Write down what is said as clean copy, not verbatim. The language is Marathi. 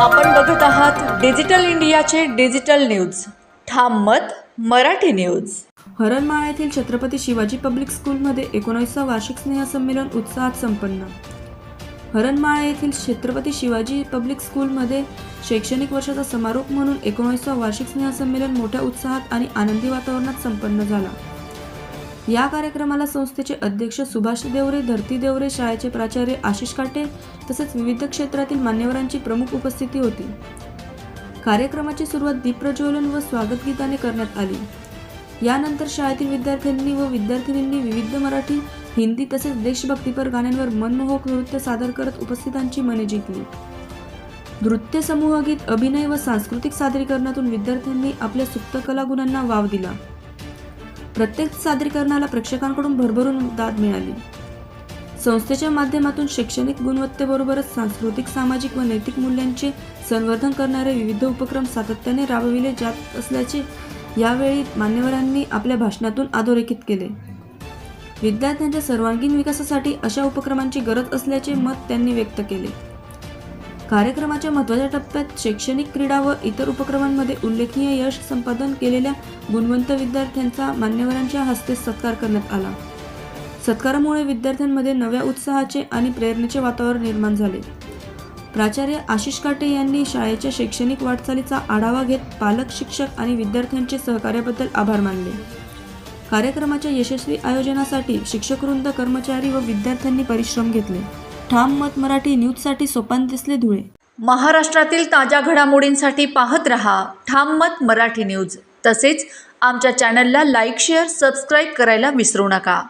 आपण बघत आहात डिजिटल इंडियाचे डिजिटल न्यूज. ठाम मत मराठी न्यूज. हरणमाळा येथील छत्रपती शिवाजी पब्लिक स्कूलमध्ये 19वा वार्षिक स्नेहसंमेलन उत्साहात संपन्न. हरणमाळा येथील छत्रपती शिवाजी पब्लिक स्कूलमध्ये शैक्षणिक वर्षाचा समारोप म्हणून 19वा वार्षिक स्नेहसंमेलन मोठ्या उत्साहात आणि आनंदी वातावरणात संपन्न झाला. या कार्यक्रमाला संस्थेचे अध्यक्ष सुभाष देवरे, धरती देवरे, शाळेचे प्राचार्य आशिष काटे तसेच विविध क्षेत्रातील मान्यवरांची प्रमुख उपस्थिती होती. कार्यक्रमाची सुरुवात दीपप्रज्वलन व स्वागत गीताने करण्यात आली. यानंतर शाळेतील विद्यार्थ्यांनी व विद्यार्थिनींनी विविध मराठी, हिंदी तसेच देशभक्तीपर गाण्यांवर मनमोहक नृत्य सादर करत उपस्थितांची मने जिंकली. नृत्य, समूहगीत, अभिनय व सांस्कृतिक सादरीकरणातून विद्यार्थ्यांनी आपल्या सुप्त कलागुणांना वाव दिला. प्रत्येक सादरीकरणाला प्रेक्षकांकडून भरभरून दाद मिळाली. संस्थेच्या माध्यमातून शैक्षणिक गुणवत्तेबरोबरच सांस्कृतिक, सामाजिक व नैतिक मूल्यांचे संवर्धन करणारे विविध उपक्रम सातत्याने राबविले जात असल्याचे यावेळी मान्यवरांनी आपल्या भाषणातून अधोरेखित केले. विद्यार्थ्यांच्या सर्वांगीण विकासासाठी अशा उपक्रमांची गरज असल्याचे मत त्यांनी व्यक्त केले. कार्यक्रमाच्या महत्त्वाच्या टप्प्यात शैक्षणिक, क्रीडा व इतर उपक्रमांमध्ये उल्लेखनीय यश संपादन केलेल्या गुणवंत विद्यार्थ्यांचा मान्यवरांच्या हस्ते सत्कार करण्यात आला. सत्कारामुळे विद्यार्थ्यांमध्ये नव्या उत्साहाचे आणि प्रेरणेचे वातावरण निर्माण झाले. प्राचार्य आशिष काटे यांनी शाळेच्या शैक्षणिक वाटचालीचा आढावा घेत पालक, शिक्षक आणि विद्यार्थ्यांचे सहकार्याबद्दल आभार मानले. कार्यक्रमाच्या यशस्वी आयोजनासाठी शिक्षकवृंद, कर्मचारी व विद्यार्थ्यांनी परिश्रम घेतले. ठाम मत मराठी न्यूजसाठी सोपान देसले, धुळे. महाराष्ट्रातील ताज्या घडामोडींसाठी पाहत रहा ठाम मत मराठी न्यूज. तसेच आमच्या चॅनलला लाईक, शेअर, सबस्क्राईब करायला विसरू नका.